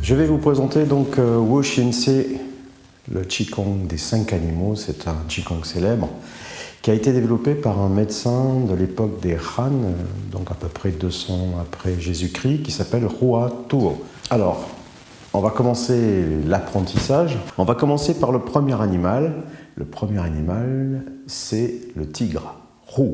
Je vais vous présenter donc Wu Xinci, le Qigong des 5 animaux. C'est un Qigong célèbre qui a été développé par un médecin de l'époque des Han, donc à peu près 200 après Jésus-Christ, qui s'appelle Hua Tuo. Alors, on va commencer l'apprentissage. On va commencer par le premier animal. Le premier animal, c'est le tigre, Hu.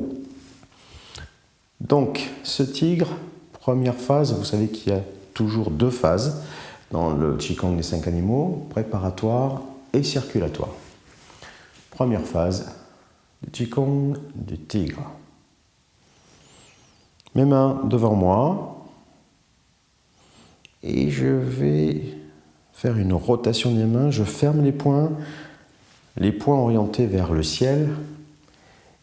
Donc, ce tigre, première phase, vous savez qu'il y a toujours 2 phases dans le Qigong des 5 animaux, préparatoire et circulatoire. Première phase, le Qigong du tigre. Mes mains devant moi et je vais faire une rotation des mains. Je ferme les poings orientés vers le ciel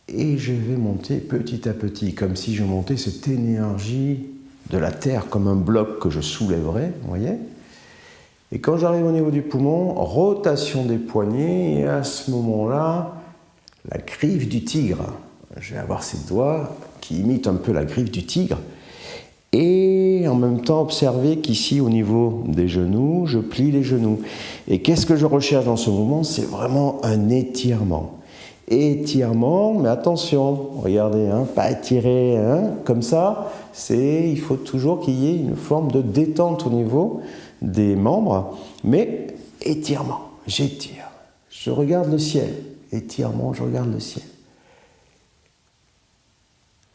et je vais monter petit à petit, comme si je montais cette énergie de la terre comme un bloc que je soulèverais, vous voyez. Et quand j'arrive au niveau du poumon, rotation des poignets, et à ce moment-là, la griffe du tigre. Je vais avoir ces doigts qui imitent un peu la griffe du tigre. Et en même temps, observez qu'ici, au niveau des genoux, je plie les genoux. Et qu'est-ce que je recherche dans ce mouvement? C'est vraiment un étirement. Étirement, mais attention, regardez, hein, pas étirer comme ça. Il faut toujours qu'il y ait une forme de détente au niveau des membres, mais étirement, j'étire, je regarde le ciel, étirement, je regarde le ciel.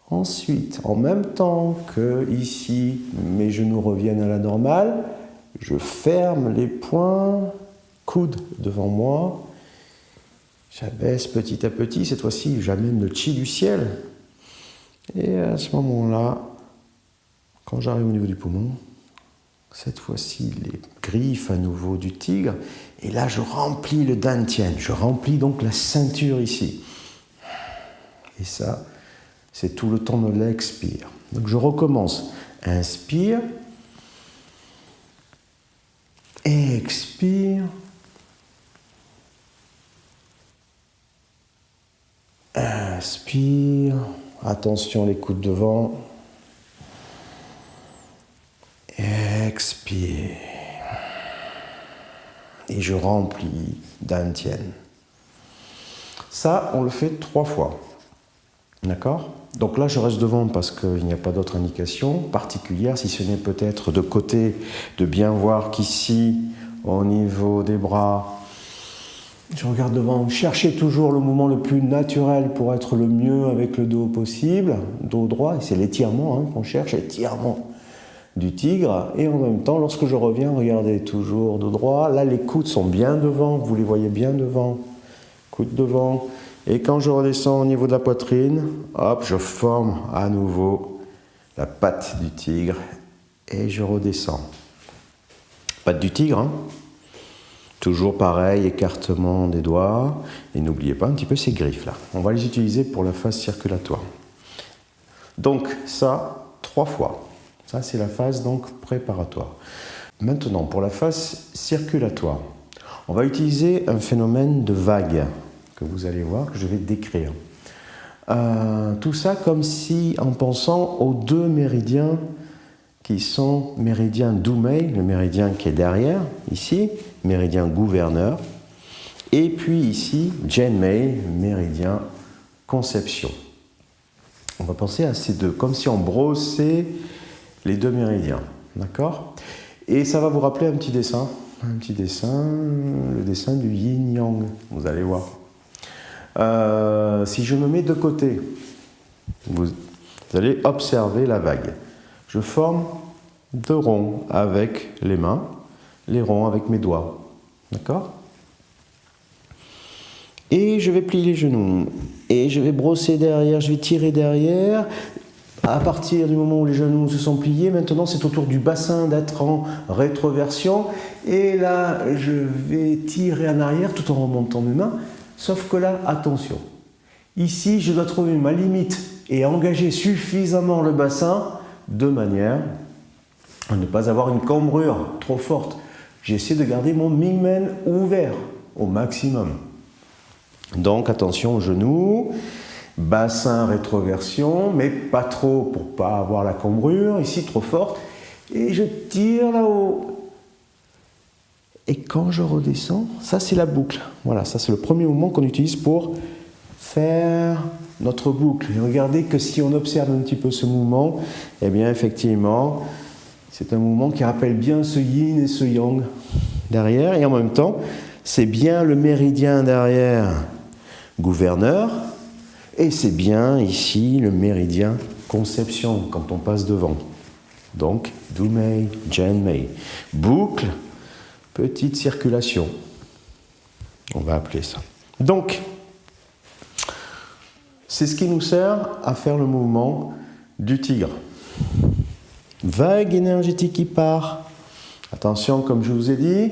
Ensuite, en même temps que ici, mes genoux reviennent à la normale, je ferme les poings, coude devant moi, j'abaisse petit à petit, cette fois-ci j'amène le chi du ciel, et à ce moment-là, quand j'arrive au niveau du poumon, cette fois-ci, les griffes à nouveau du tigre. Et là, je remplis le dantian. Je remplis donc la ceinture ici. Et ça, c'est tout le temps de l'expire. Donc, je recommence. Inspire. Expire. Inspire. Attention, les coudes devant. Expire. Et je remplis dantian. Ça, on le fait 3 fois. D'accord? Donc là, je reste devant parce qu'il n'y a pas d'autre indication particulière, si ce n'est peut-être de côté, de bien voir qu'ici, au niveau des bras, je regarde devant. Cherchez toujours le mouvement le plus naturel pour être le mieux avec le dos possible. Dos droit, et c'est l'étirement qu'on cherche, étirement du tigre, et en même temps, lorsque je reviens, regardez toujours de droit, là les coudes sont bien devant, vous les voyez bien devant, coudes devant, et quand je redescends au niveau de la poitrine, hop, je forme à nouveau la patte du tigre, et je redescends. Patte du tigre, toujours pareil, écartement des doigts, et n'oubliez pas un petit peu ces griffes là, on va les utiliser pour la phase circulatoire. Donc ça, 3 fois. Ça, c'est la phase donc préparatoire. Maintenant, pour la phase circulatoire, on va utiliser un phénomène de vague que vous allez voir, que je vais décrire. Tout ça comme si, en pensant aux 2 méridiens qui sont méridien Dumei, le méridien qui est derrière, ici, méridien gouverneur, et puis ici, Zhenmei, méridien conception. On va penser à ces 2, comme si on brossait les 2 méridiens, d'accord? Et ça va vous rappeler un petit dessin, le dessin du yin-yang, vous allez voir. Si je me mets de côté, vous allez observer la vague. Je forme 2 ronds avec les mains, les ronds avec mes doigts, d'accord? Et je vais plier les genoux, et je vais brosser derrière, je vais tirer derrière. À partir du moment où les genoux se sont pliés, maintenant c'est au tour du bassin d'être en rétroversion. Et là, je vais tirer en arrière tout en remontant mes mains. Sauf que là, attention. Ici, je dois trouver ma limite et engager suffisamment le bassin de manière à ne pas avoir une cambrure trop forte. J'essaie de garder mon Mingmen ouvert au maximum. Donc attention aux genoux. Bassin rétroversion, mais pas trop pour pas avoir la cambrure, ici trop forte, et je tire là-haut. Et quand je redescends, ça c'est la boucle. Voilà, ça c'est le premier mouvement qu'on utilise pour faire notre boucle. Et regardez que si on observe un petit peu ce mouvement, eh bien effectivement, c'est un mouvement qui rappelle bien ce yin et ce yang derrière. Et en même temps, c'est bien le méridien derrière gouverneur. Et c'est bien ici le méridien conception quand on passe devant. Donc, Du Mei, Jen Mei. Boucle, petite circulation. On va appeler ça. Donc, c'est ce qui nous sert à faire le mouvement du tigre. Vague énergétique qui part. Attention, comme je vous ai dit,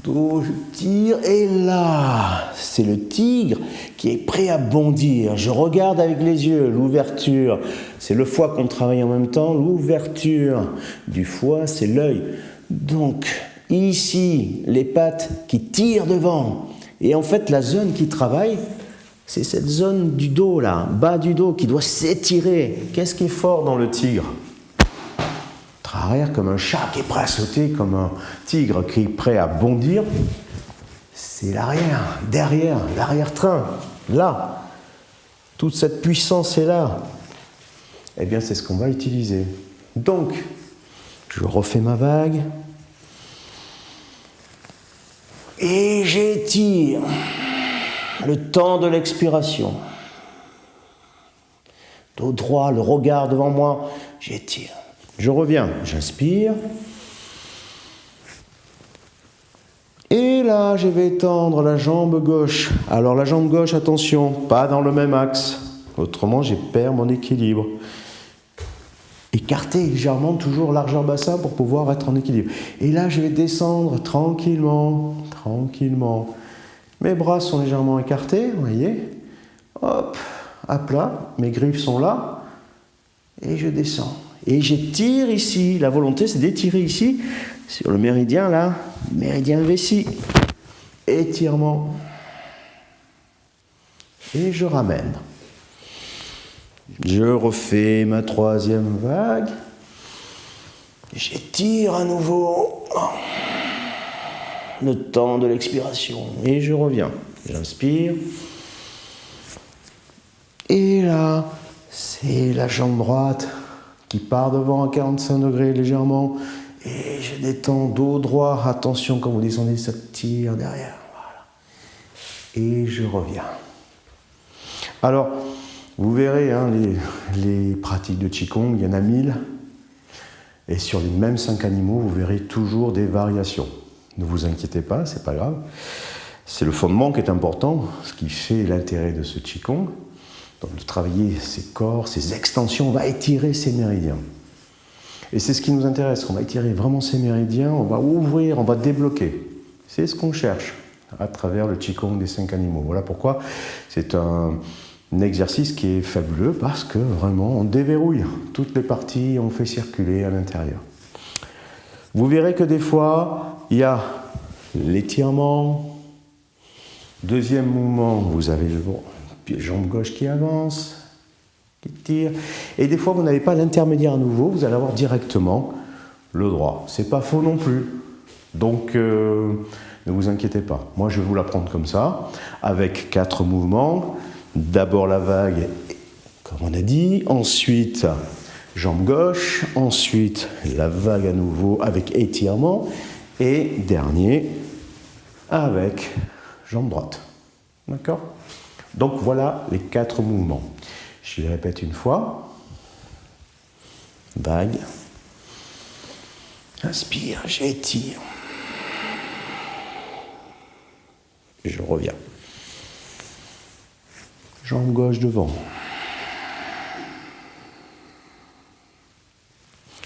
d'où je tire, et là, c'est le tigre qui est prêt à bondir. Je regarde avec les yeux, l'ouverture, c'est le foie qu'on travaille en même temps, l'ouverture du foie, c'est l'œil. Donc, ici, les pattes qui tirent devant, et en fait, la zone qui travaille, c'est cette zone du dos, là, bas du dos, qui doit s'étirer. Qu'est-ce qui est fort dans le tigre ? Arrière comme un chat qui est prêt à sauter, comme un tigre qui est prêt à bondir, c'est l'arrière, derrière, l'arrière-train, là. Toute cette puissance est là. Eh bien, c'est ce qu'on va utiliser. Donc, je refais ma vague. Et j'étire le temps de l'expiration. Dos droit, le regard devant moi, j'étire. Je reviens, j'inspire. Et là, je vais tendre la jambe gauche. Alors la jambe gauche, attention, pas dans le même axe. Autrement, je perds mon équilibre. Écarter légèrement, toujours largeur bassin pour pouvoir être en équilibre. Et là, je vais descendre tranquillement, tranquillement. Mes bras sont légèrement écartés, vous voyez. Hop, à plat, mes griffes sont là. Et je descends. Et j'étire ici. La volonté, c'est d'étirer ici, sur le méridien, là, méridien vessie. Étirement. Et je ramène. Je refais ma troisième vague. J'étire à nouveau. Le temps de l'expiration. Et je reviens. J'inspire. Et là, c'est la jambe droite qui part devant à 45 degrés légèrement, et je détends dos droit, attention quand vous descendez, ça tire derrière, voilà. Et je reviens. Alors, vous verrez, hein, les pratiques de Qigong, il y en a 1000, et sur les mêmes 5 animaux, vous verrez toujours des variations. Ne vous inquiétez pas, c'est pas grave. C'est le fondement qui est important, ce qui fait l'intérêt de ce Qigong. Donc de travailler ses corps, ses extensions, on va étirer ses méridiens. Et c'est ce qui nous intéresse, on va étirer vraiment ses méridiens, on va ouvrir, on va débloquer. C'est ce qu'on cherche à travers le Qigong des 5 animaux. Voilà pourquoi c'est un exercice qui est fabuleux, parce que vraiment on déverrouille toutes les parties, on fait circuler à l'intérieur. Vous verrez que des fois, il y a l'étirement. Deuxième mouvement, vous avez le jambe gauche qui avance, qui tire. Et des fois, vous n'avez pas l'intermédiaire à nouveau, vous allez avoir directement le droit. C'est pas faux non plus. Donc, ne vous inquiétez pas. Moi, je vais vous l'apprendre comme ça, avec 4 mouvements. D'abord la vague, comme on a dit. Ensuite, jambe gauche. Ensuite, la vague à nouveau avec étirement. Et dernier, avec jambe droite. D'accord ? Donc voilà les 4 mouvements. Je les répète une fois. Vague. Inspire, j'étire. Je reviens. Jambe gauche devant.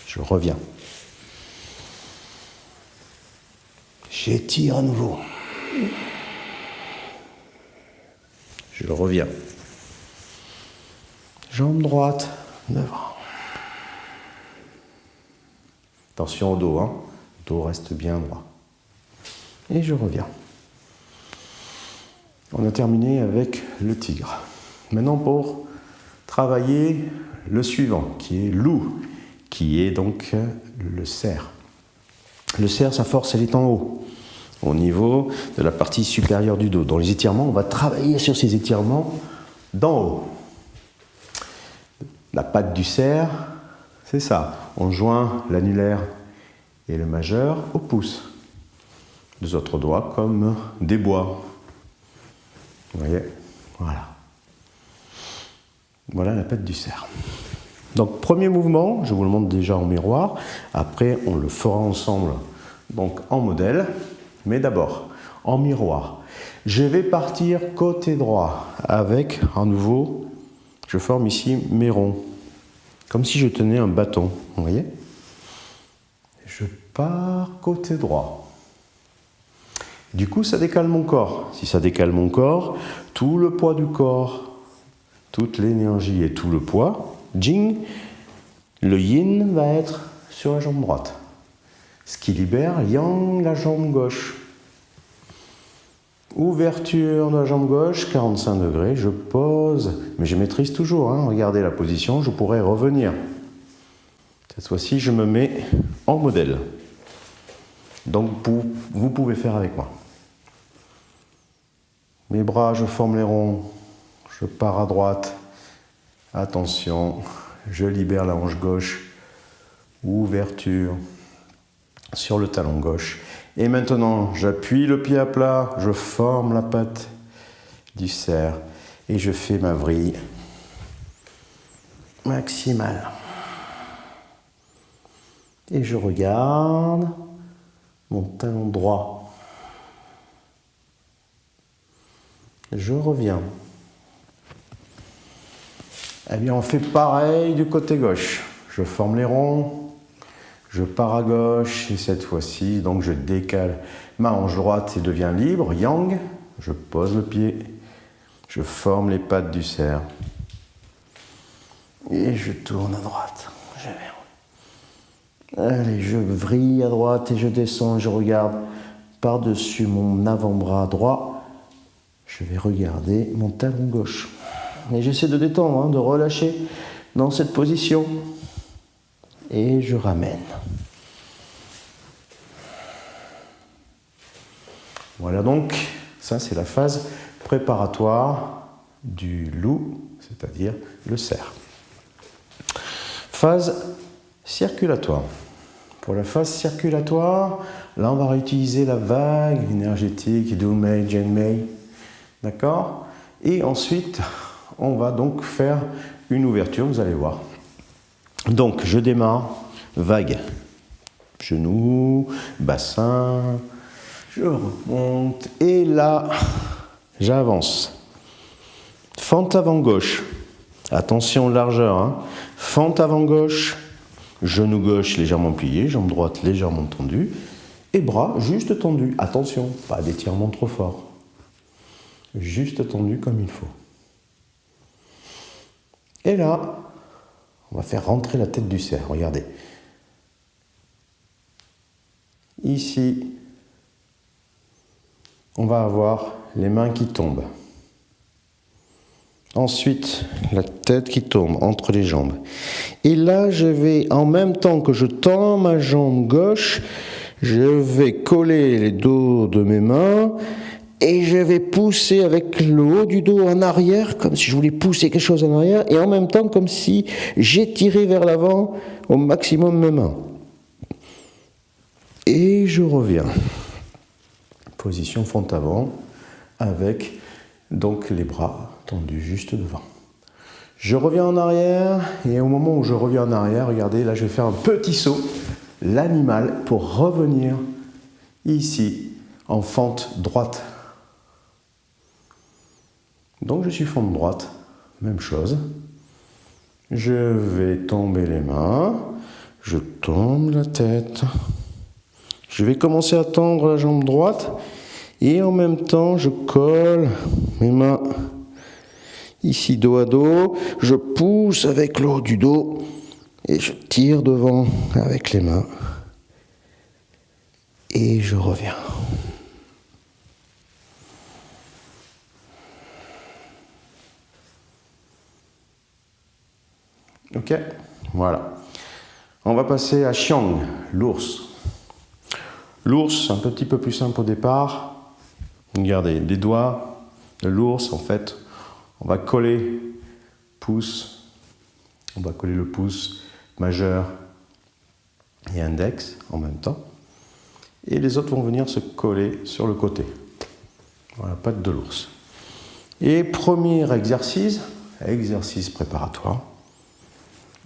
Je reviens. J'étire à nouveau. Je reviens. Jambe droite, devant. Attention au dos, hein. Le dos reste bien droit. Et je reviens. On a terminé avec le tigre. Maintenant, pour travailler le suivant, qui est loup, qui est donc le cerf. Le cerf, sa force, elle est en haut. au niveau de la partie supérieure du dos. Dans les étirements, on va travailler sur ces étirements d'en haut. La patte du cerf, c'est ça. On joint l'annulaire et le majeur au pouce. Les autres doigts comme des bois. Vous voyez? Voilà. Voilà la patte du cerf. Donc, premier mouvement, je vous le montre déjà en miroir. Après, on le fera ensemble donc en modèle. Mais d'abord, en miroir. Je vais partir côté droit avec, à nouveau, je forme ici mes ronds. Comme si je tenais un bâton. Vous voyez? Je pars côté droit. Du coup, ça décale mon corps. Si ça décale mon corps, tout le poids du corps, toute l'énergie et tout le poids, jing, le yin va être sur la jambe droite. Ce qui libère yang, la jambe gauche. Ouverture de la jambe gauche, 45 degrés, je pose, mais je maîtrise toujours, hein, regardez la position, je pourrais revenir. Cette fois-ci, je me mets en modèle. Donc, vous pouvez faire avec moi. Mes bras, je forme les ronds, je pars à droite, attention, je libère la hanche gauche, ouverture sur le talon gauche. Et maintenant, j'appuie le pied à plat, je forme la patte du cerf et je fais ma vrille maximale. Et je regarde mon talon droit. Je reviens. Eh bien, on fait pareil du côté gauche. Je forme les ronds, je pars à gauche et cette fois-ci, donc je décale ma hanche droite et devient libre, yang. Je pose le pied, je forme les pattes du cerf et je tourne à droite. Allez, je vrille à droite et je descends, je regarde par-dessus mon avant-bras droit. Je vais regarder mon talon gauche. Et j'essaie de détendre, hein, de relâcher dans cette position. Et je ramène. Voilà donc, ça c'est la phase préparatoire du loup, c'est-à-dire le cerf. Phase circulatoire. Pour la phase circulatoire, là on va réutiliser la vague énergétique Du-Mei, Jen-Mei. D'accord? Et ensuite, on va donc faire une ouverture, vous allez voir. Donc, je démarre, vague, genou, bassin, je remonte, et là, j'avance. Fente avant gauche, attention largeur, hein. Fente avant gauche, genou gauche légèrement plié, jambe droite légèrement tendue, et bras juste tendus. Attention, pas d'étirement trop fort. Juste tendu comme il faut. Et là, on va faire rentrer la tête du cerf. Regardez. Ici, on va avoir les mains qui tombent. Ensuite, la tête qui tombe entre les jambes. Et là, je vais, en même temps que je tends ma jambe gauche, je vais coller les dos de mes mains et je vais pousser avec le haut du dos en arrière, comme si je voulais pousser quelque chose en arrière, et en même temps comme si j'étirais vers l'avant au maximum mes mains. Et je reviens. Position fente avant, avec donc les bras tendus juste devant. Je reviens en arrière, et au moment où je reviens en arrière, regardez, là je vais faire un petit saut, l'animal, pour revenir ici, en fente droite. Donc je suis fente droite, même chose. Je vais tomber les mains, je tombe la tête. Je vais commencer à tendre la jambe droite et en même temps je colle mes mains ici dos à dos. Je pousse avec le haut du dos et je tire devant avec les mains. Et je reviens. Ok, voilà. On va passer à Xiang, l'ours. L'ours, un petit peu plus simple au départ. Regardez, les doigts de l'ours, en fait, on va coller pouce, on va coller le pouce majeur et index en même temps. Et les autres vont venir se coller sur le côté. Voilà, patte de l'ours. Et premier exercice, exercice préparatoire.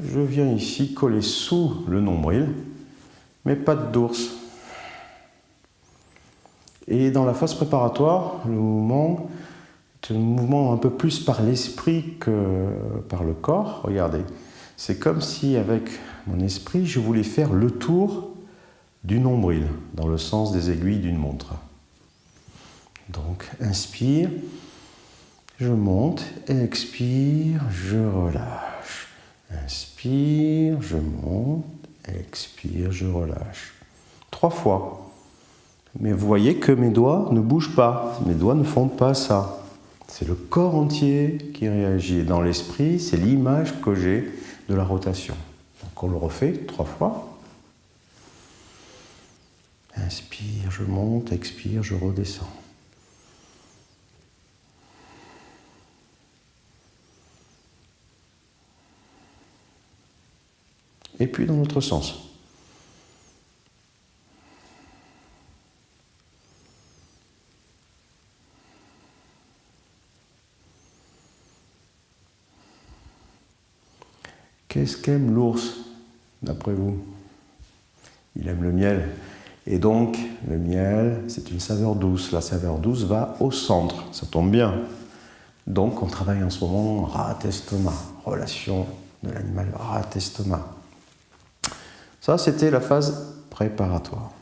Je viens ici coller sous le nombril mes pattes d'ours. Et dans la phase préparatoire, le mouvement est un mouvement un peu plus par l'esprit que par le corps. Regardez, c'est comme si avec mon esprit, je voulais faire le tour du nombril, dans le sens des aiguilles d'une montre. Donc, inspire, je monte, expire, je relâche. Inspire, je monte, expire, je relâche. 3 fois. Mais vous voyez que mes doigts ne bougent pas, mes doigts ne font pas ça. C'est le corps entier qui réagit. Et dans l'esprit, c'est l'image que j'ai de la rotation. Donc on le refait 3 fois. Inspire, je monte, expire, je redescends. Et puis dans l'autre sens. Qu'est-ce qu'aime l'ours, d'après vous? Il aime le miel. Et donc, le miel, c'est une saveur douce. La saveur douce va au centre. Ça tombe bien. Donc, on travaille en ce moment rate-estomac. Relation de l'animal rate-estomac. Ça, c'était la phase préparatoire.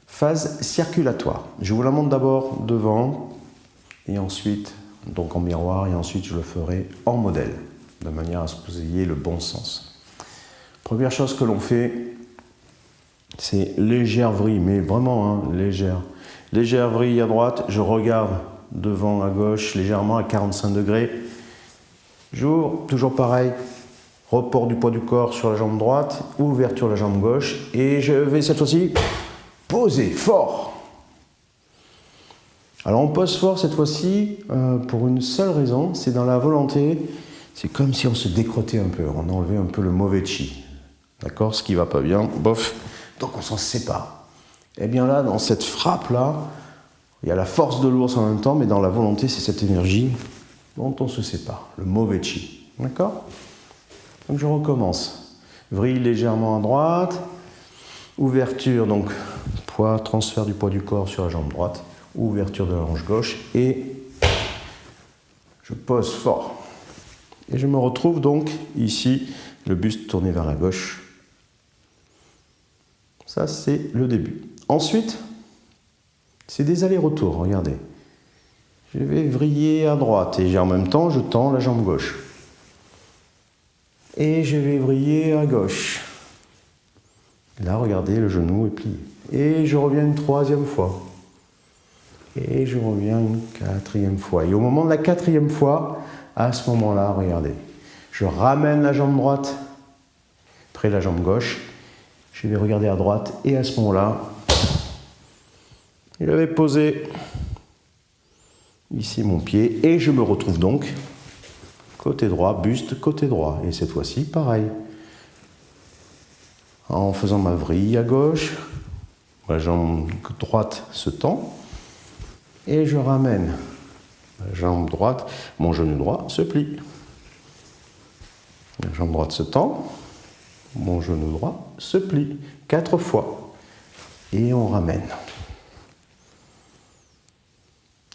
Phase circulatoire. Je vous la montre d'abord devant, et ensuite, donc en miroir, et ensuite je le ferai en modèle, de manière à ce que vous ayez le bon sens. Première chose que l'on fait, c'est légère vrille, mais vraiment hein, légère. Légère vrille à droite, je regarde devant à gauche, légèrement à 45 degrés. J'ouvre, toujours pareil, report du poids du corps sur la jambe droite, ouverture de la jambe gauche, et je vais cette fois-ci poser fort. Alors on pose fort cette fois-ci pour une seule raison, c'est dans la volonté, c'est comme si on se décrottait un peu, on enlevait un peu le mauvais chi. D'accord? Ce qui va pas bien, bof, donc on s'en sépare. Et bien là, dans cette frappe-là, il y a la force de l'ours en même temps, mais dans la volonté, c'est cette énergie dont on se sépare, le mauvais chi. D'accord? Donc je recommence. Vrille légèrement à droite, ouverture, donc poids, transfert du poids du corps sur la jambe droite, ouverture de la hanche gauche, et je pose fort. Et je me retrouve donc ici, le buste tourné vers la gauche. Ça, c'est le début. Ensuite, c'est des allers-retours, regardez. Je vais vriller à droite et en même temps, je tends la jambe gauche. Et je vais vriller à gauche. Là, regardez, le genou est plié. Et je reviens une 3e fois. Et je reviens une 4e fois. Et au moment de la 4e fois, à ce moment-là, regardez, je ramène la jambe droite près de la jambe gauche. Je vais regarder à droite et à ce moment-là, je vais poser ici mon pied et je me retrouve donc côté droit, buste, côté droit. Et cette fois-ci, pareil. En faisant ma vrille à gauche, la jambe droite se tend et je ramène la jambe droite, mon genou droit se plie. La jambe droite se tend, mon genou droit se plie 4 fois et on ramène.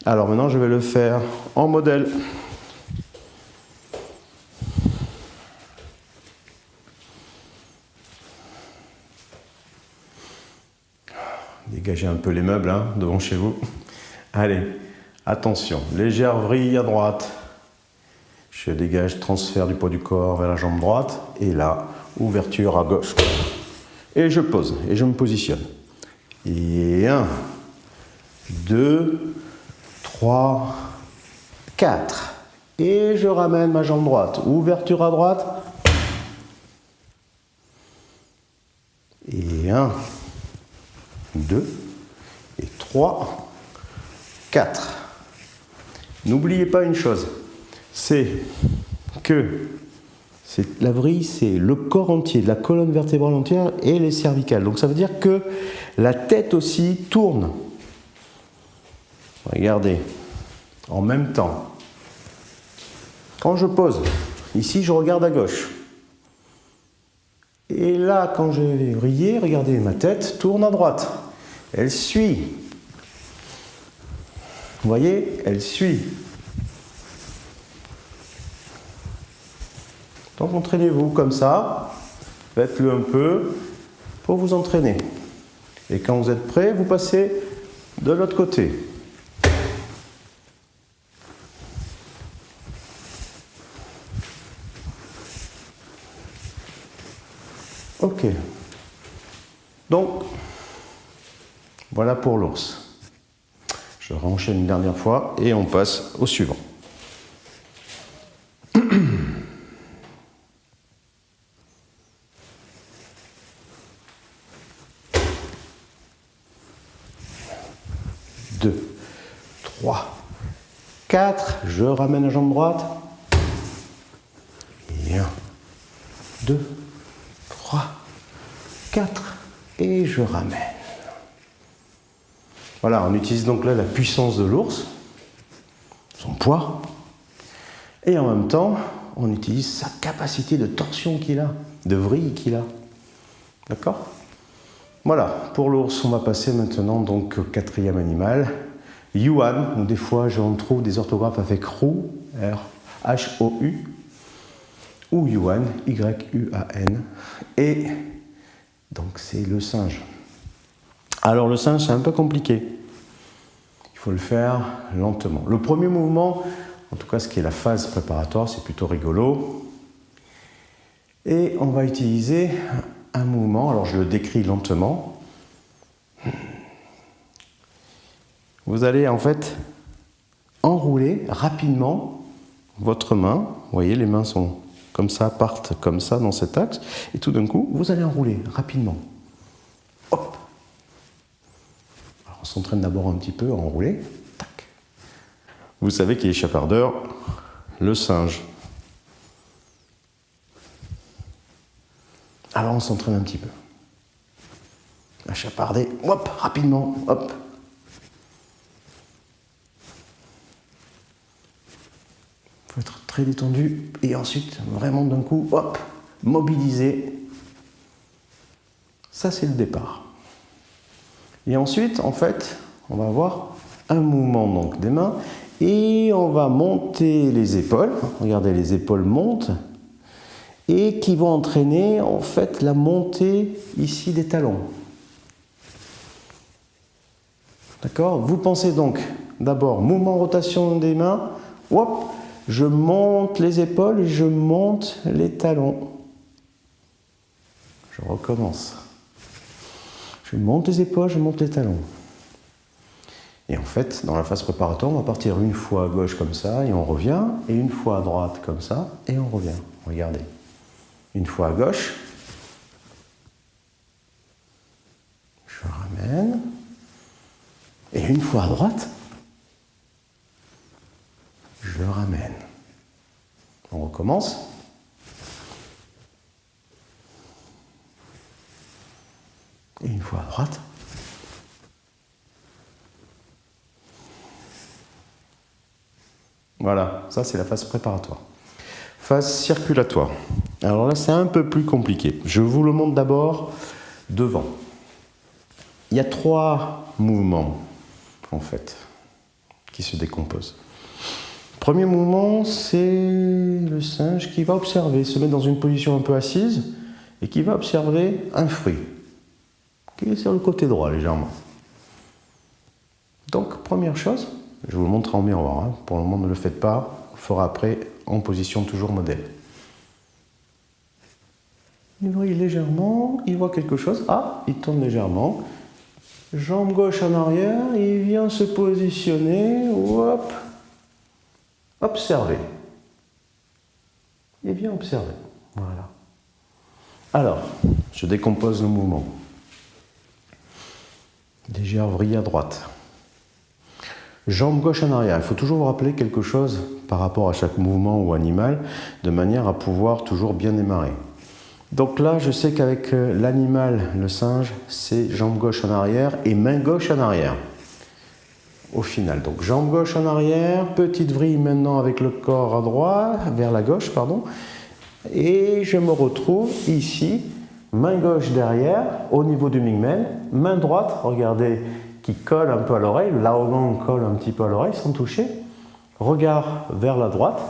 Alors maintenant, je vais le faire en modèle. Dégagez un peu les meubles hein, devant chez vous. Allez, attention, légère vrille à droite. Je dégage, transfert du poids du corps vers la jambe droite. Et là, ouverture à gauche. Et je pose, et je me positionne. Et 1, 2, 3, 4. Et je ramène ma jambe droite. Ouverture à droite. Et 1, 2 et 3, 4. N'oubliez pas une chose, c'est que la vrille, c'est le corps entier, la colonne vertébrale entière et les cervicales. Donc ça veut dire que la tête aussi tourne. Regardez, en même temps. Quand je pose, ici je regarde à gauche. Et là, quand je vais vriller, regardez, ma tête tourne à droite. Elle suit. Vous voyez, elle suit. Donc entraînez-vous comme ça, faites-le un peu pour vous entraîner. Et quand vous êtes prêt, vous passez de l'autre côté. Ok. Donc, voilà pour l'ours. Je renchaîne une dernière fois et on passe au suivant. 2, 3, 4, je ramène la jambe droite. Et 1, 2, 3, 4, et je ramène. Voilà, on utilise donc là la puissance de l'ours, son poids, et en même temps, on utilise sa capacité de torsion qu'il a, de vrille qu'il a. D'accord ? Voilà, pour l'ours, on va passer maintenant donc au quatrième animal, Yuan, ou des fois j'en trouve des orthographes avec Rou, R-H-O-U, ou Yuan, Y-U-A-N, et donc c'est le singe. Alors le singe, c'est un peu compliqué, il faut le faire lentement. Le premier mouvement, en tout cas ce qui est la phase préparatoire, c'est plutôt rigolo, et on va utiliser un mouvement, alors je le décris lentement. Vous allez en fait enrouler rapidement votre main. Vous voyez, les mains sont comme ça, partent comme ça dans cet axe. Et tout d'un coup, vous allez enrouler rapidement. Hop. Alors, on s'entraîne d'abord un petit peu à enrouler. Tac. Vous savez qu'il est chapardeur, le singe. Alors on s'entraîne un petit peu. À chaparder, hop, rapidement, hop. Il faut être très détendu et ensuite, vraiment d'un coup, hop, mobiliser. Ça, c'est le départ. Et ensuite, en fait, on va avoir un mouvement donc, des mains et on va monter les épaules. Regardez, les épaules montent. Et qui vont entraîner en fait la montée ici des talons. D'accord ? Vous pensez donc d'abord mouvement rotation des mains, hop, je monte les épaules et je monte les talons. Je recommence. Je monte les épaules, je monte les talons. Et en fait, dans la phase préparatoire, on va partir une fois à gauche comme ça et on revient, et une fois à droite comme ça et on revient. Regardez. Une fois à gauche, je ramène, et une fois à droite, je ramène. On recommence. Et une fois à droite. Voilà, ça c'est la phase préparatoire. Phase circulatoire. Alors là, c'est un peu plus compliqué. Je vous le montre d'abord devant. Il y a 3 mouvements, en fait, qui se décomposent. Premier mouvement, c'est le singe qui va observer, se met dans une position un peu assise et qui va observer un fruit qui est sur le côté droit, légèrement. Donc, première chose, je vous le montre en miroir. Hein. Pour le moment, ne le faites pas. On le fera après en position toujours modèle. Il vrille légèrement, il voit quelque chose. Ah, il tourne légèrement. Jambe gauche en arrière, il vient se positionner. Hop. Observer. Il vient observer. Voilà. Alors, je décompose le mouvement. Légère vrille à droite. Jambe gauche en arrière. Il faut toujours vous rappeler quelque chose par rapport à chaque mouvement ou animal, de manière à pouvoir toujours bien démarrer. Donc là, je sais qu'avec l'animal, le singe, c'est jambe gauche en arrière et main gauche en arrière. Au final, donc jambe gauche en arrière, petite vrille maintenant avec le corps à droite, vers la gauche, pardon. Et je me retrouve ici, main gauche derrière, au niveau du Mingmen, main droite, regardez, qui colle un peu à l'oreille, l'aogang colle un petit peu à l'oreille sans toucher, regard vers la droite,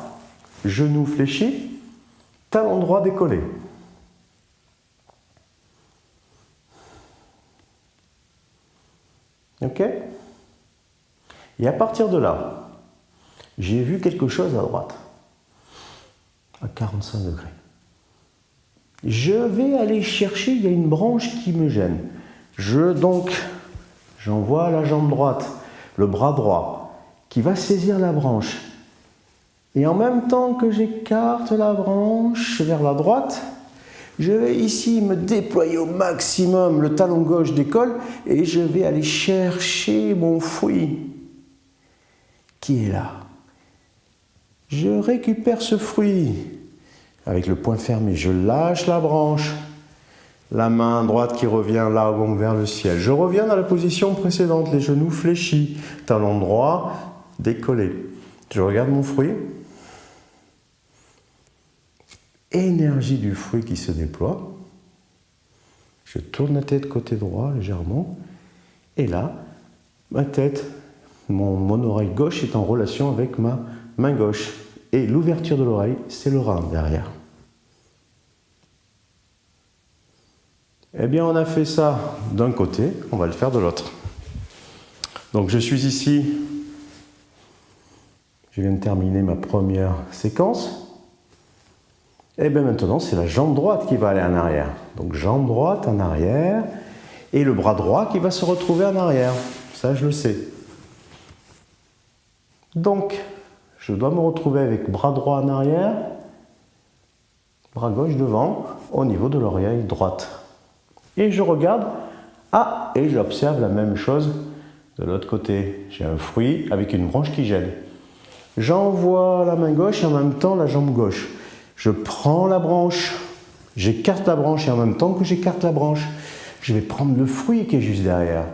genou fléchi, talon droit décollé. Ok? Et à partir de là, j'ai vu quelque chose à droite, à 45 degrés. Je vais aller chercher, il y a une branche qui me gêne. J'envoie la jambe droite, le bras droit, qui va saisir la branche. Et en même temps que j'écarte la branche vers la droite, je vais ici me déployer au maximum, le talon gauche décolle, et je vais aller chercher mon fruit qui est là. Je récupère ce fruit avec le poing fermé, je lâche la branche. La main droite qui revient là, vers le ciel. Je reviens dans la position précédente, les genoux fléchis, talon droit décollé. Je regarde mon fruit. Énergie du fruit qui se déploie. Je tourne la tête côté droit légèrement. Et là, ma tête, mon oreille gauche est en relation avec ma main gauche. Et l'ouverture de l'oreille, c'est le rein derrière. Eh bien, on a fait ça d'un côté, on va le faire de l'autre. Donc, je suis ici, je viens de terminer ma première séquence. Et bien maintenant, c'est la jambe droite qui va aller en arrière. Donc, jambe droite en arrière, et le bras droit qui va se retrouver en arrière. Ça, je le sais. Donc, je dois me retrouver avec bras droit en arrière, bras gauche devant, au niveau de l'oreille droite. Et je regarde, et j'observe la même chose de l'autre côté. J'ai un fruit avec une branche qui gêne. J'envoie la main gauche et en même temps la jambe gauche. Je prends la branche, j'écarte la branche et en même temps que j'écarte la branche, je vais prendre le fruit qui est juste derrière.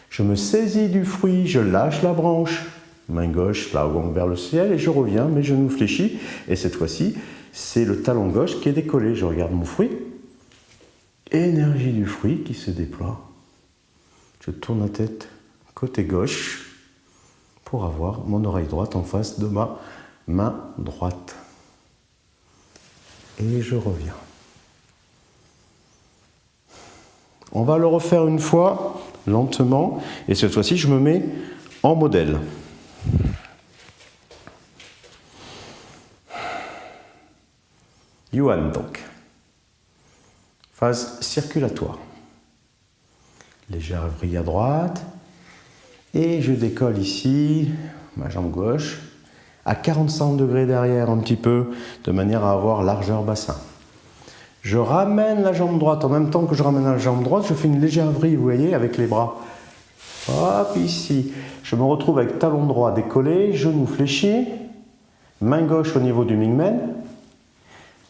Je me saisis du fruit, je lâche la branche, main gauche, là vers le ciel et je reviens, mes genoux fléchis. Et cette fois-ci, c'est le talon gauche qui est décollé. Je regarde mon fruit. Énergie du fruit qui se déploie. Je tourne la tête côté gauche pour avoir mon oreille droite en face de ma main droite. Et je reviens. On va le refaire une fois, lentement, et cette fois-ci, je me mets en modèle. Yuan, donc. Phase circulatoire. Légère vrille à droite. Et je décolle ici, ma jambe gauche, à 45 degrés derrière un petit peu, de manière à avoir largeur bassin. Je ramène la jambe droite. En même temps que je ramène la jambe droite, je fais une légère vrille, vous voyez, avec les bras. Hop, ici. Je me retrouve avec talon droit décollé, genou fléchi, main gauche au niveau du Mingmen,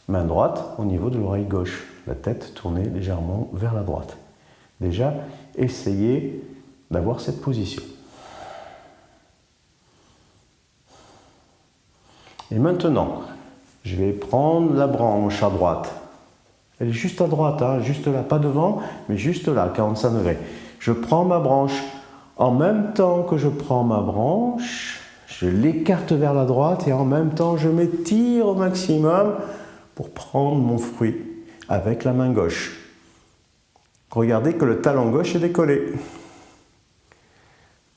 main droite au niveau de l'oreille gauche. La tête tournée légèrement vers la droite. Déjà, essayez d'avoir cette position. Et maintenant, je vais prendre la branche à droite. Elle est juste à droite, hein, juste là, pas devant, mais juste là, 45 degrés. Je prends ma branche. En même temps que je prends ma branche, je l'écarte vers la droite et en même temps, je m'étire au maximum pour prendre mon fruit avec la main gauche. Regardez que le talon gauche est décollé.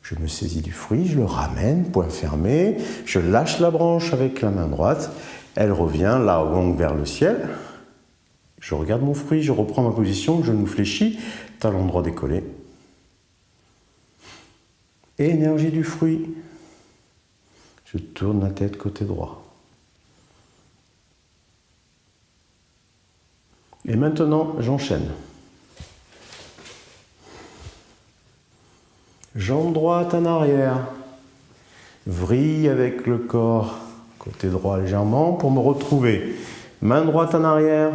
Je me saisis du fruit, je le ramène, poing fermé, je lâche la branche avec la main droite, elle revient là vers le ciel. Je regarde mon fruit, je reprends ma position, genou fléchi, talon droit décollé. Énergie du fruit. Je tourne la tête côté droit. Et maintenant, j'enchaîne. Jambe droite en arrière. Vrille avec le corps, côté droit légèrement, pour me retrouver. Main droite en arrière.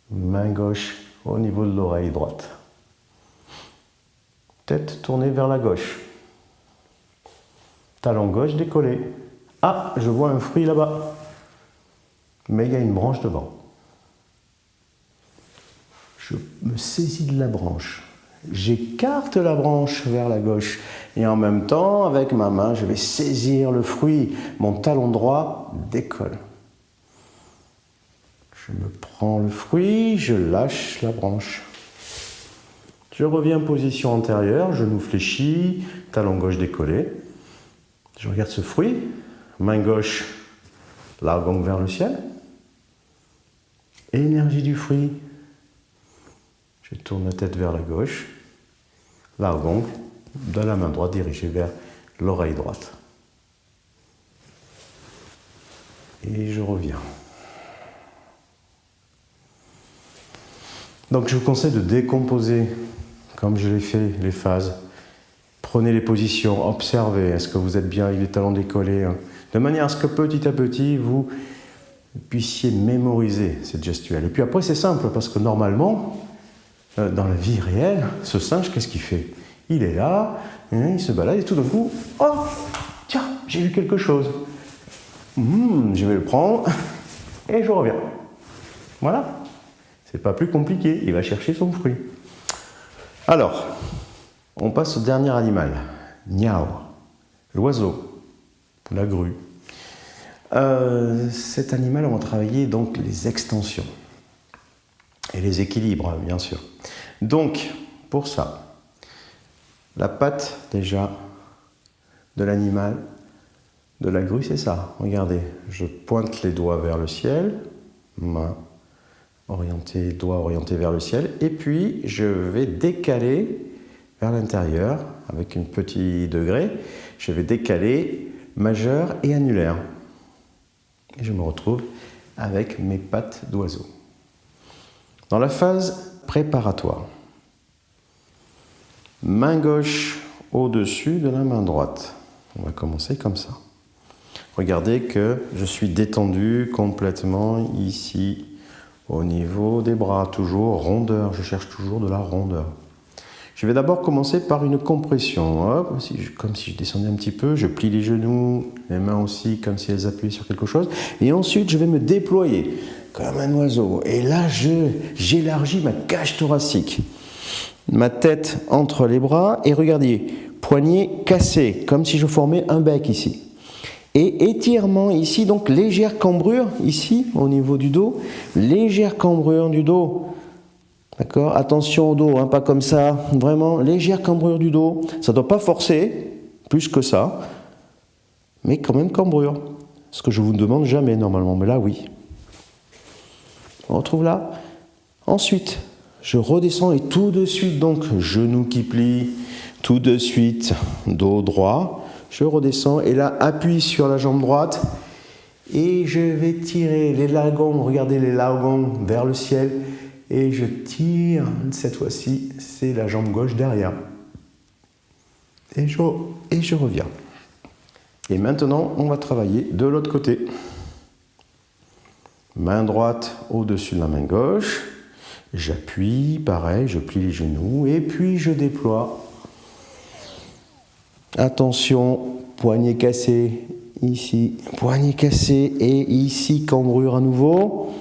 Main gauche au niveau de l'oreille droite. Tête tournée vers la gauche. Talon gauche décollé. Ah, je vois un fruit là-bas. Mais il y a une branche devant. Je me saisis de la branche. J'écarte la branche vers la gauche. Et en même temps, avec ma main, je vais saisir le fruit. Mon talon droit décolle. Je me prends le fruit, je lâche la branche. Je reviens en position antérieure, genou fléchi, talon gauche décollé. Je regarde ce fruit, main gauche, l'argong vers le ciel. Énergie du fruit. Je tourne la tête vers la gauche, l'argong de la main droite dirigée vers l'oreille droite. Et je reviens. Donc je vous conseille de décomposer, comme je l'ai fait, les phases. Prenez les positions, observez, est-ce que vous êtes bien avec les talons décollés, de manière à ce que petit à petit, vous puissiez mémoriser cette gestuelle. Et puis après, c'est simple, parce que normalement, dans la vie réelle, ce singe, qu'est-ce qu'il fait? Il est là, il se balade, et tout d'un coup, oh, tiens, j'ai vu quelque chose. Je vais le prendre, et je reviens. Voilà. C'est pas plus compliqué, il va chercher son fruit. Alors, on passe au dernier animal, Niao, l'oiseau, la grue. Cet animal, on va travailler donc les extensions et les équilibres, bien sûr. Donc, pour ça, la patte déjà de l'animal, de la grue, c'est ça. Regardez, je pointe les doigts vers le ciel, main orienté, doigt orienté vers le ciel, et puis je vais décaler vers l'intérieur avec un petit degré. Je vais décaler majeur et annulaire. Et je me retrouve avec mes pattes d'oiseau. Dans la phase préparatoire, main gauche au-dessus de la main droite. On va commencer comme ça. Regardez que je suis détendu complètement ici, au niveau des bras, toujours rondeur, je cherche toujours de la rondeur. Je vais d'abord commencer par une compression, hop, comme si je descendais un petit peu, je plie les genoux, les mains aussi, comme si elles appuyaient sur quelque chose, et ensuite je vais me déployer, comme un oiseau, et là j'élargis ma cage thoracique, ma tête entre les bras, et regardez, poignet cassé, comme si je formais un bec ici. Et étirement ici, donc légère cambrure ici, au niveau du dos, légère cambrure du dos. D'accord? Attention au dos, hein, pas comme ça, vraiment légère cambrure du dos. Ça ne doit pas forcer, plus que ça, mais quand même cambrure. Ce que je vous demande jamais normalement, mais là oui. On retrouve là. Ensuite, je redescends et tout de suite, donc genou qui plie, tout de suite, dos droit. Je redescends et là, appuie sur la jambe droite et je vais tirer les lagons, regardez les lagons vers le ciel et je tire, cette fois-ci, c'est la jambe gauche derrière. Et je reviens. Et maintenant, on va travailler de l'autre côté. Main droite au-dessus de la main gauche. J'appuie, pareil, je plie les genoux et puis je déploie. Attention, poignet cassé, ici, poignet cassé et ici, cambrure à nouveau.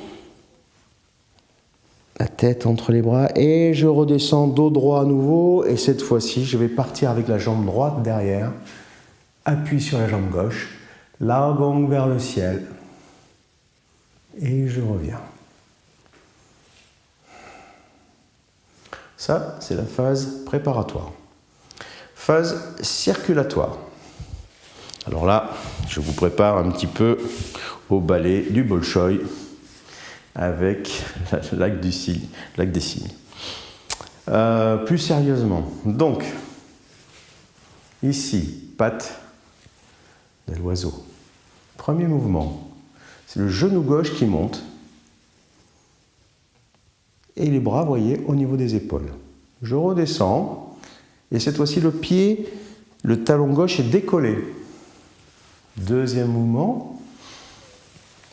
La tête entre les bras et je redescends dos droit à nouveau et cette fois-ci, je vais partir avec la jambe droite derrière. Appuie sur la jambe gauche, l'argong vers le ciel et je reviens. Ça, c'est la phase préparatoire. Phase circulatoire. Alors là, je vous prépare un petit peu au ballet du Bolchoï avec l'acte des signes. Plus sérieusement, donc, ici, patte de l'oiseau. Premier mouvement, c'est le genou gauche qui monte et les bras, voyez, au niveau des épaules. Je redescends. Et cette fois-ci, le pied, le talon gauche est décollé. Deuxième mouvement.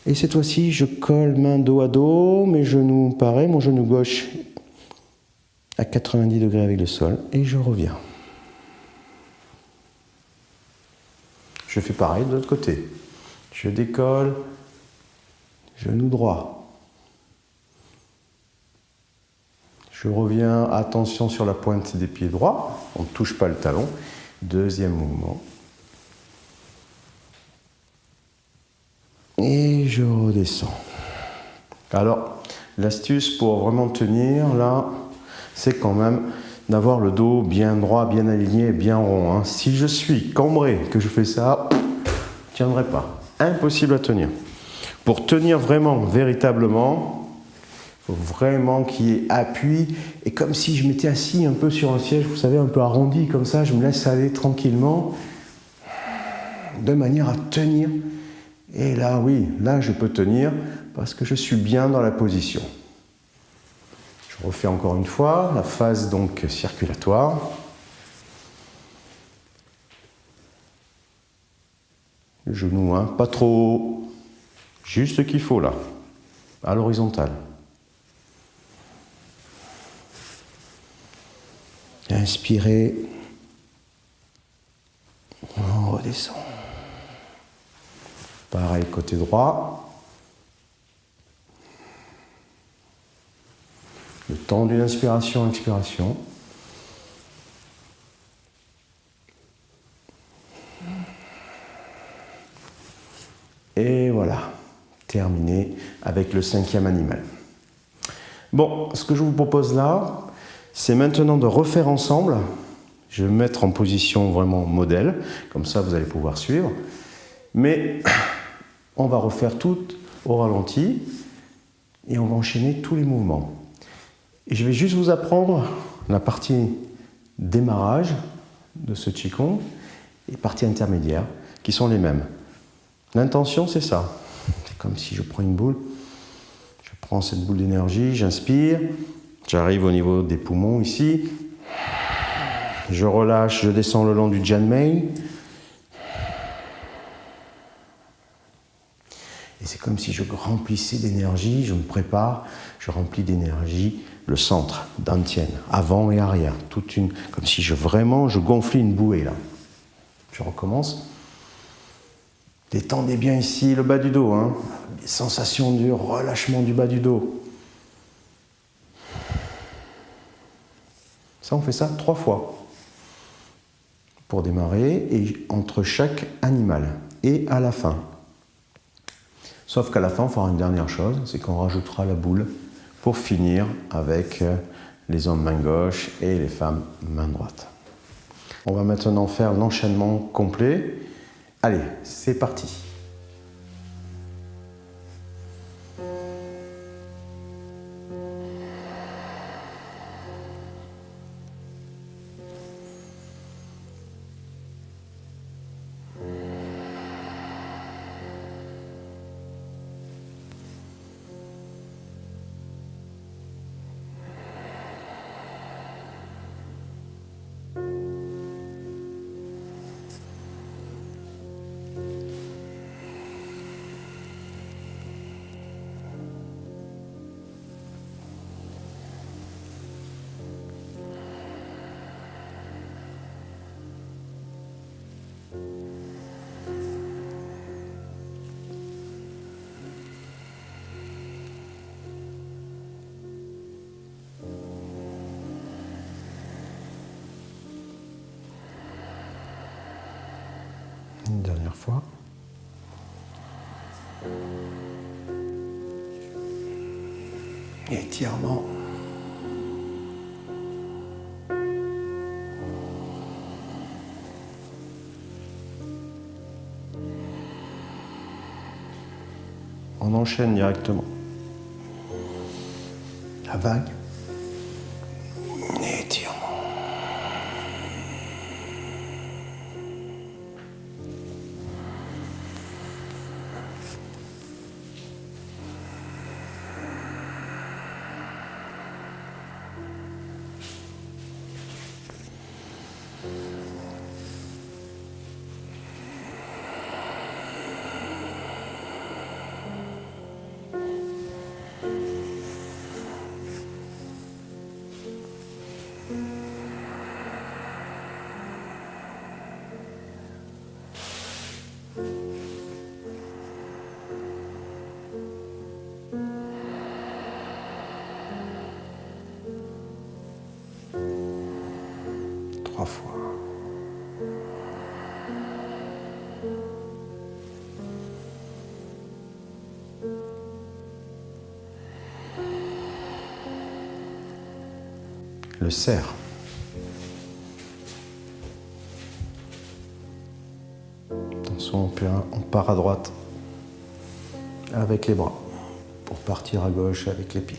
Et cette fois-ci, je colle main dos à dos, mes genoux pareil, mon genou gauche à 90 degrés avec le sol, et je reviens. Je fais pareil de l'autre côté. Je décolle, genou droit. Je reviens, attention sur la pointe des pieds droits, on ne touche pas le talon. Deuxième mouvement. Et je redescends. Alors, l'astuce pour vraiment tenir, là, c'est quand même d'avoir le dos bien droit, bien aligné et bien rond. Hein. Si je suis cambré, que je fais ça, je ne tiendrai pas. Impossible à tenir. Pour tenir vraiment, véritablement, il faut vraiment qu'il y ait appui. Et comme si je m'étais assis un peu sur un siège, vous savez, un peu arrondi comme ça, je me laisse aller tranquillement, de manière à tenir. Et là, oui, là, je peux tenir parce que je suis bien dans la position. Je refais encore une fois la phase donc circulatoire. Le genou, hein, pas trop haut, juste ce qu'il faut là, à l'horizontale. Inspirez, on redescend. Pareil, côté droit. Le temps d'une inspiration, expiration. Et voilà, terminé avec le 5e animal. Bon, ce que je vous propose là, c'est maintenant de refaire ensemble. Je vais me mettre en position vraiment modèle, comme ça vous allez pouvoir suivre. Mais on va refaire tout au ralenti et on va enchaîner tous les mouvements. Et je vais juste vous apprendre la partie démarrage de ce Qigong et partie intermédiaire qui sont les mêmes. L'intention, c'est ça. C'est comme si je prends une boule, je prends cette boule d'énergie, j'inspire, j'arrive au niveau des poumons ici, je relâche, je descends le long du Janmei. Et c'est comme si je remplissais d'énergie, je me prépare, je remplis d'énergie le centre, Dantian, avant et arrière, comme si je gonflais une bouée là. Je recommence. Détendez bien ici le bas du dos, hein. Les sensations du relâchement du bas du dos. Ça, on fait ça 3 fois pour démarrer et entre chaque animal et à la fin. Sauf qu'à la fin, on fera une dernière chose, c'est qu'on rajoutera la boule pour finir avec les hommes main gauche et les femmes main droite. On va maintenant faire l'enchaînement complet. Allez, c'est parti. Une dernière fois. Étirement. On enchaîne directement. La vague. Étirement. 3 fois. Le cerf. Attention, on part à droite avec les bras pour partir à gauche avec les pieds.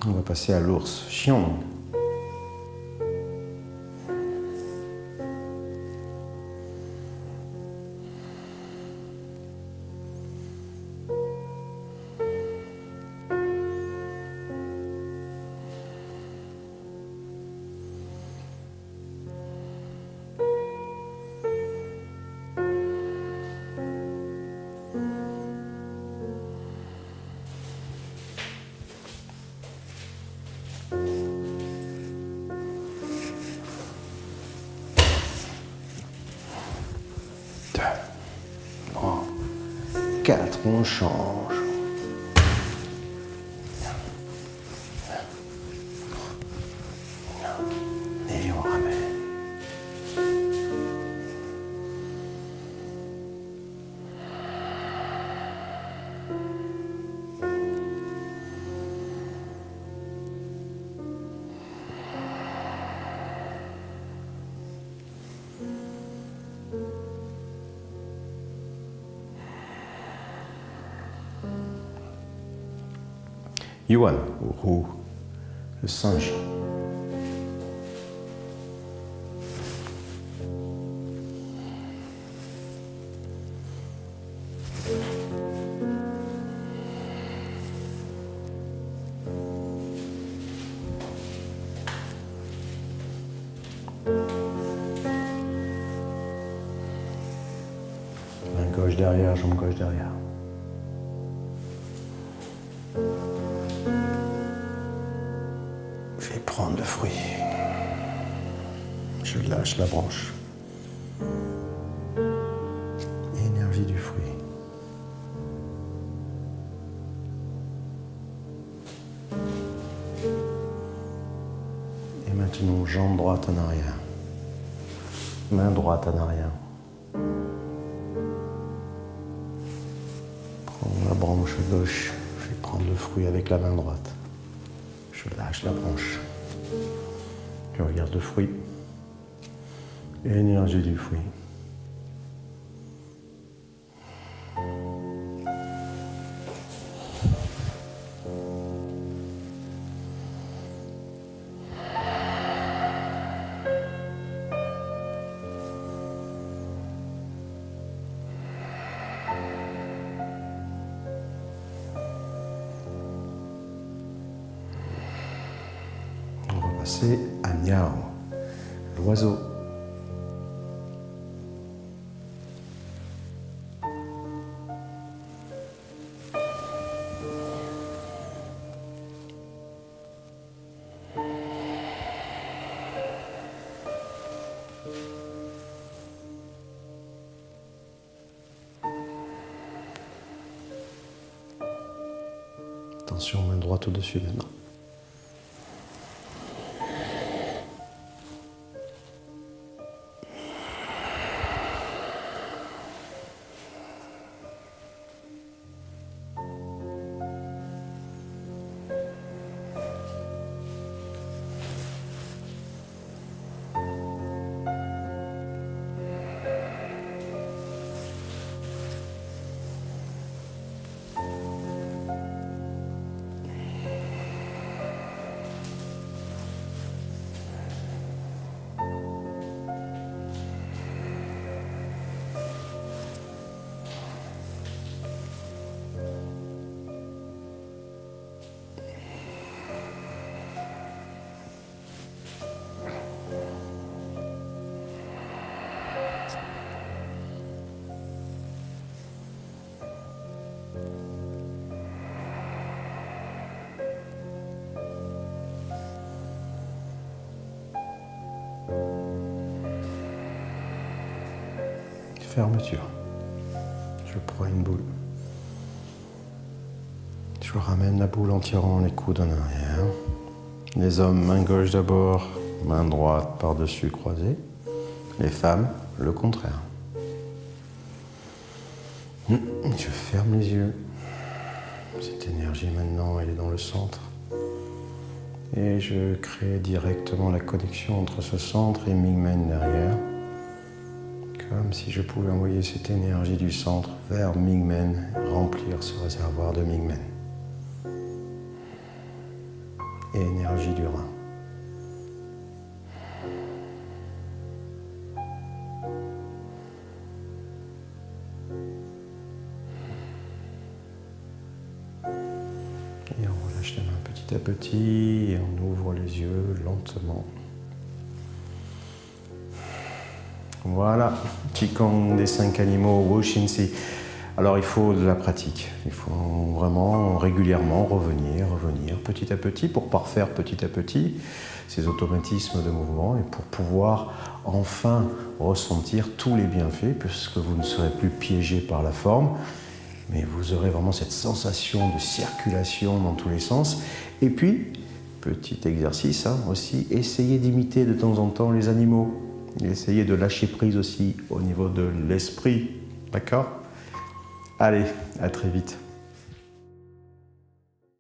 On va passer à l'ours, Xiong. Bon. 4, on change. Et on ramène. Yuan, ou roux, le singe. Main gauche derrière, jambe gauche derrière. Je vais prendre le fruit. Je lâche la branche. Énergie du fruit. Et maintenant, jambe droite en arrière. Main droite en arrière. Prends la branche à gauche. Je vais prendre le fruit avec la main droite. Je lâche la branche. Je regarde le fruit. Énergie du fruit. C'est à Miao, l'oiseau. Attention, main droite au-dessus maintenant. fermeture. Je prends une boule. Je ramène la boule en tirant les coudes en arrière. Les hommes, main gauche d'abord, main droite par-dessus croisée. Les femmes, le contraire. Je ferme les yeux. Cette énergie maintenant, elle est dans le centre. Et je crée directement la connexion entre ce centre et Mingmen derrière. Comme si je pouvais envoyer cette énergie du centre vers Mingmen, remplir ce réservoir de Mingmen. Et énergie du rein. Et on relâche les mains petit à petit et on ouvre les yeux lentement. Voilà, Qigong des 5 animaux, Wu Xin Si. Alors il faut de la pratique, il faut vraiment régulièrement revenir petit à petit pour parfaire petit à petit ces automatismes de mouvement et pour pouvoir enfin ressentir tous les bienfaits puisque vous ne serez plus piégé par la forme, mais vous aurez vraiment cette sensation de circulation dans tous les sens. Et puis, petit exercice aussi, essayez d'imiter de temps en temps les animaux, essayez de lâcher prise aussi au niveau de l'esprit, d'accord ? Allez, à très vite.